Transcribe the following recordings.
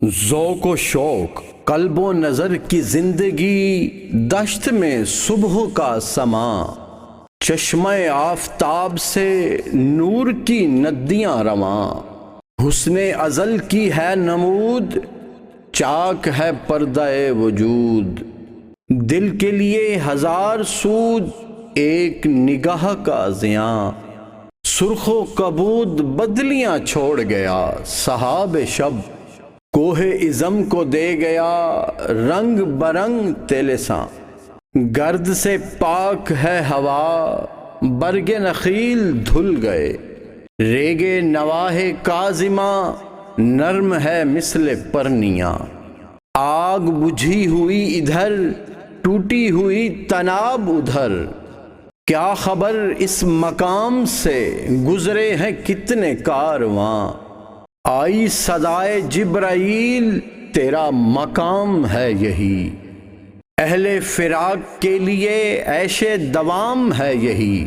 ذوق و شوق قلب و نظر کی زندگی، دشت میں صبح کا سما، چشمہ آفتاب سے نور کی ندیاں رواں، حسن ازل کی ہے نمود، چاک ہے پردہ وجود، دل کے لیے ہزار سود، ایک نگاہ کا زیاں، سرخ و کبود بدلیاں چھوڑ گیا سحاب شب، کوہ ازم کو دے گیا رنگ برنگ تلساں، گرد سے پاک ہے ہوا، برگ نخیل دھل گئے، ریگ نواہ کاظمہ نرم ہے مثل پرنیاں، آگ بجھی ہوئی ادھر ٹوٹی ہوئی تناب ادھر، کیا خبر اس مقام سے گزرے ہیں کتنے کارواں، آئی صدائے جبرائیل تیرا مقام ہے یہی، اہل فراق کے لیے عیش دوام ہے یہی،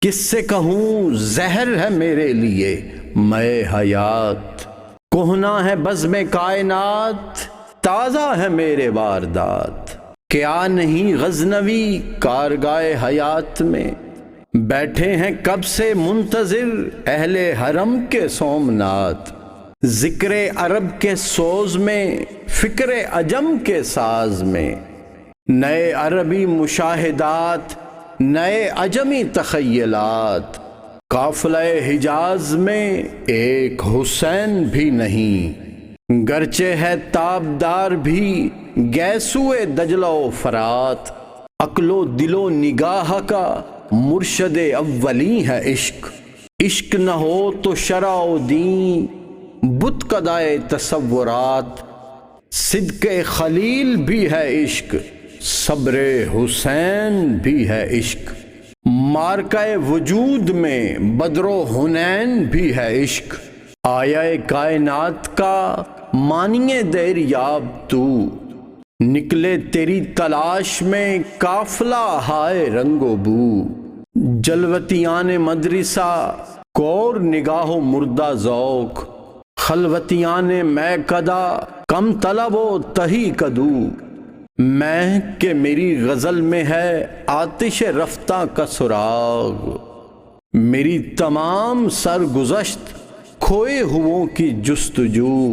کس سے کہوں زہر ہے میرے لیے میں حیات، کہنا ہے بزم کائنات تازہ ہے میرے واردات، کیا نہیں غزنوی کارگاہ حیات میں، بیٹھے ہیں کب سے منتظر اہل حرم کے سومنات، ذکر عرب کے سوز میں فکر عجم کے ساز میں، نئے عربی مشاہدات نئے عجمی تخیلات، قافلہ حجاز میں ایک حسین بھی نہیں، گرچہ ہے تابدار بھی گیسوئے دجلہ و فرات، عقل و دل و نگاہ کا مرشد اولی ہے عشق، عشق نہ ہو تو شرع و دین بت قدائے تصورات، صدق خلیل بھی ہے عشق، صبر حسین بھی ہے عشق، مارکہ وجود میں بدر و حنین بھی ہے عشق، آیا کائنات کا مانی دریاب تو، نکلے تیری تلاش میں قافلہ ہائے رنگ و بو، جلوتیان مدرسہ کور نگاہ و مردہ ذوق، خلوتیان میں کدا کم طلب و تہی کدو، میں کہ میری غزل میں ہے آتش رفتہ کا سراغ، میری تمام سرگزشت کھوئے ہوں کی جستجو،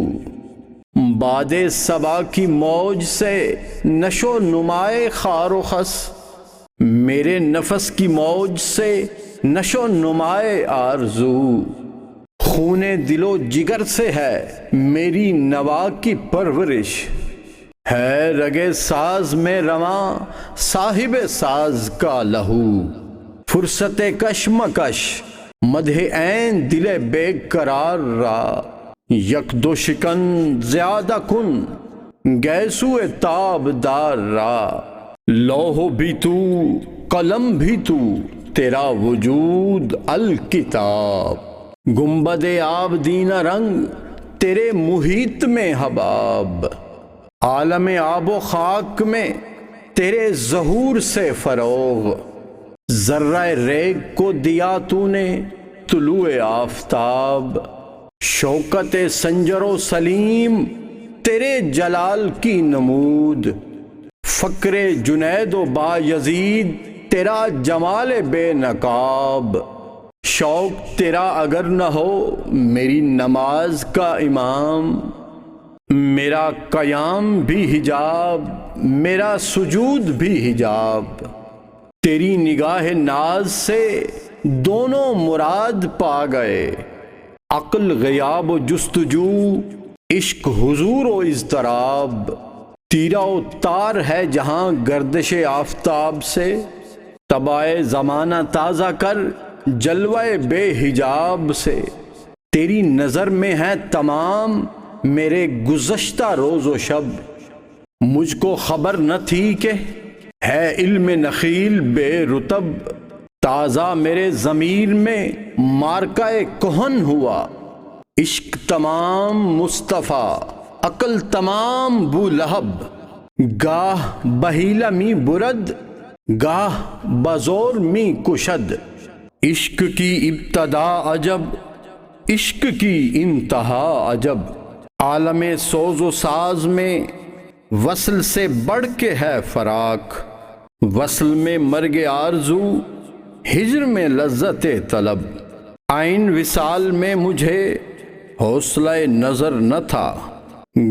باد صبا کی موج سے نشو نمائے خار و خس، میرے نفس کی موج سے نشو نمائے آرزو، خون دل و جگر سے ہے میری نوا کی پرورش، ہے رگے ساز میں رواں صاحب ساز کا لہو، فرصت کشمکش مدح عین دل بے قرار را، یک دو شکن زیادہ کن گیسوئے تاب دار را، لوح بھی تو قلم بھی تو تیرا وجود الکتاب، گنبد آبدین رنگ تیرے محیط میں حباب، عالم آب و خاک میں تیرے ظہور سے فروغ، ذرہ ریگ کو دیا تو نے طلوع آفتاب، شوکت سنجر و سلیم تیرے جلال کی نمود، فقر جنید و با یزید تیرا جمال بے نقاب، شوق تیرا اگر نہ ہو میری نماز کا امام، میرا قیام بھی حجاب میرا سجود بھی حجاب، تیری نگاہ ناز سے دونوں مراد پا گئے، عقل غیاب و جستجو عشق حضور و اضطراب، تیرا و تار ہے جہاں گردش آفتاب سے، طبائے زمانہ تازہ کر جلوہ بے حجاب سے، تیری نظر میں ہے تمام میرے گزشتہ روز و شب، مجھ کو خبر نہ تھی کہ ہے علم نخیل بے رطب، تازہ میرے ضمیر میں مارکہ کہن ہوا، عشق تمام مصطفیٰ عقل تمام بولہب، گاہ بحیلہ می برد گاہ بزور می کشد، عشق کی ابتدا عجب عشق کی انتہا عجب، عالم سوز و ساز میں وصل سے بڑھ کے ہے فراق، وصل میں مرگ آرزو، ہجر میں لذت طلب، آئین وصال میں مجھے حوصلہ نظر نہ تھا،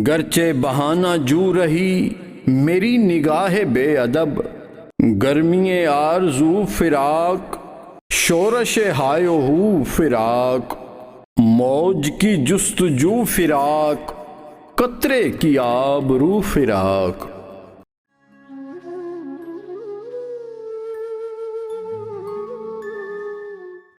گرچہ بہانہ جو رہی میری نگاہ بے ادب، گرمی آرزو فراق، شورش ہائے و ہو فراق، موج کی جستجو فراق، قطرے کی آبرو فراق۔